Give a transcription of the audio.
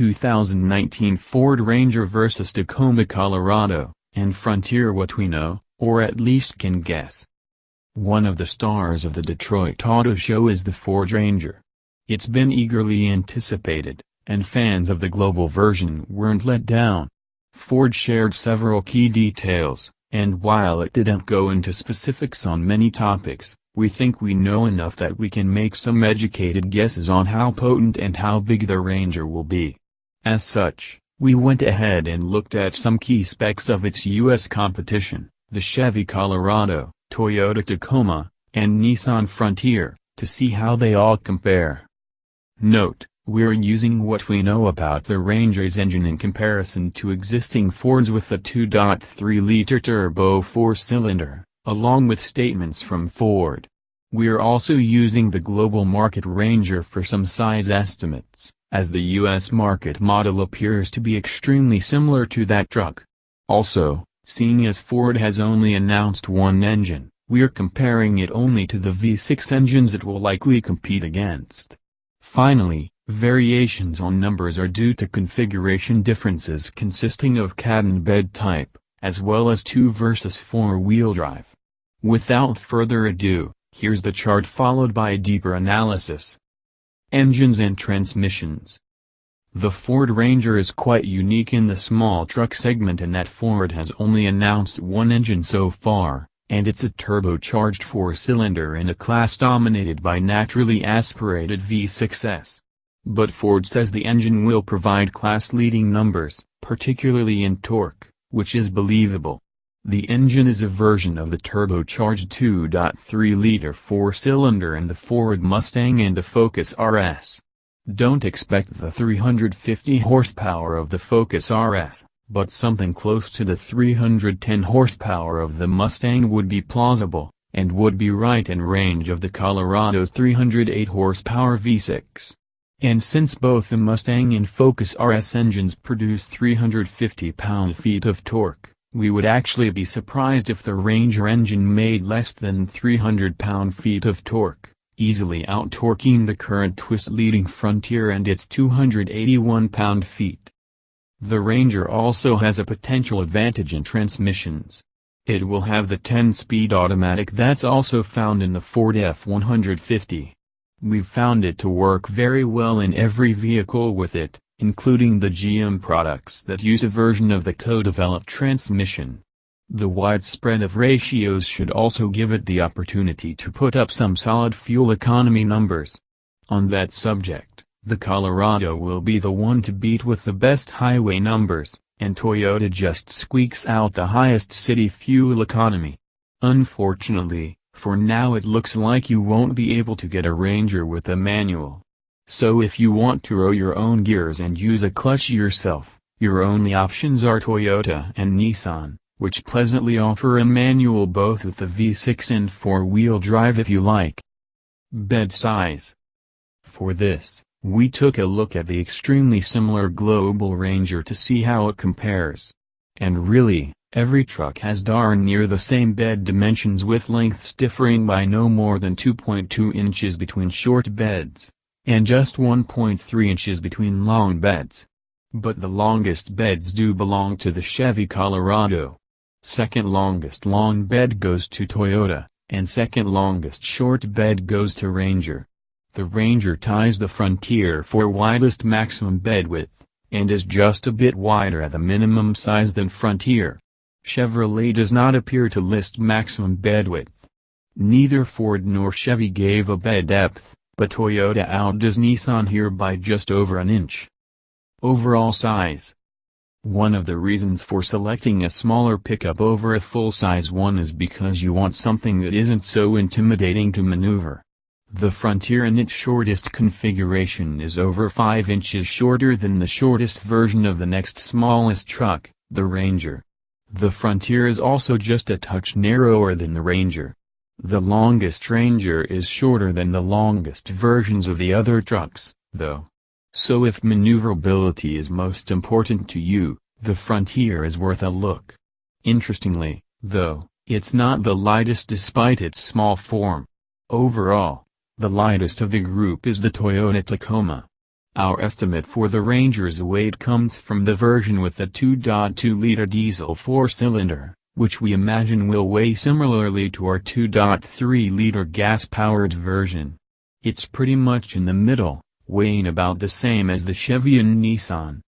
2019 Ford Ranger vs Tacoma, Colorado, and Frontier. What we know, or at least can guess. One of the stars of the Detroit Auto Show is the Ford Ranger. It's been eagerly anticipated, and fans of the global version weren't let down. Ford shared several key details, and while it didn't go into specifics on many topics, we think we know enough that we can make some educated guesses on how potent and how big the Ranger will be. As such, we went ahead and looked at some key specs of its U.S. competition, the Chevy Colorado, Toyota Tacoma, and Nissan Frontier, to see how they all compare. Note, we're using what we know about the Ranger's engine in comparison to existing Fords with the 2.3-liter turbo 4-cylinder, along with statements from Ford. We're also using the global market Ranger for some size estimates, as the U.S. market model appears to be extremely similar to that truck. Also, seeing as Ford has only announced one engine, we're comparing it only to the V6 engines it will likely compete against. Finally, variations on numbers are due to configuration differences consisting of cabin bed type, as well as 2 versus 4-wheel drive. Without further ado, here's the chart followed by a deeper analysis. Engines and transmissions. The Ford Ranger is quite unique in the small truck segment in that Ford has only announced one engine so far, and it's a turbocharged 4-cylinder in a class dominated by naturally aspirated V6s. But Ford says the engine will provide class-leading numbers, particularly in torque, which is believable. The engine is a version of the turbocharged 2.3-liter 4-cylinder in the Ford Mustang and the Focus RS. Don't expect the 350 horsepower of the Focus RS, but something close to the 310 horsepower of the Mustang would be plausible, and would be right in range of the Colorado's 308 horsepower V6. And since both the Mustang and Focus RS engines produce 350 pound-feet of torque, we would actually be surprised if the Ranger engine made less than 300 pound-feet of torque, easily out-torquing the current twist-leading Frontier and its 281 pound-feet. The Ranger also has a potential advantage in transmissions. It will have the 10-speed automatic that's also found in the Ford F-150. We've found it to work very well in every vehicle with it, including the GM products that use a version of the co-developed transmission. The wide spread of ratios should also give it the opportunity to put up some solid fuel economy numbers. On that subject, the Colorado will be the one to beat with the best highway numbers, and Toyota just squeaks out the highest city fuel economy. Unfortunately, for now it looks like you won't be able to get a Ranger with a manual. So if you want to row your own gears and use a clutch yourself, your only options are Toyota and Nissan, which pleasantly offer a manual both with the V6 and 4-wheel drive if you like. Bed size. For this, we took a look at the extremely similar Global Ranger to see how it compares. And really, every truck has darn near the same bed dimensions with lengths differing by no more than 2.2 inches between short beds, and just 1.3 inches between long beds. But the longest beds do belong to the Chevy Colorado. Second longest long bed goes to Toyota, and second longest short bed goes to Ranger. The Ranger ties the Frontier for widest maximum bed width, and is just a bit wider at the minimum size than Frontier. Chevrolet does not appear to list maximum bed width. Neither Ford nor Chevy gave a bed depth, but Toyota outdoes Nissan here by just over an inch. Overall size. One of the reasons for selecting a smaller pickup over a full-size one is because you want something that isn't so intimidating to maneuver. The Frontier in its shortest configuration is over 5 inches shorter than the shortest version of the next smallest truck, the Ranger. The Frontier is also just a touch narrower than the Ranger. The longest Ranger is shorter than the longest versions of the other trucks, though. So if maneuverability is most important to you, the Frontier is worth a look. Interestingly, though, it's not the lightest despite its small form. Overall, the lightest of the group is the Toyota Tacoma. Our estimate for the Ranger's weight comes from the version with the 2.2-liter diesel 4-cylinder, which we imagine will weigh similarly to our 2.3-liter gas-powered version. It's pretty much in the middle, weighing about the same as the Chevy and Nissan.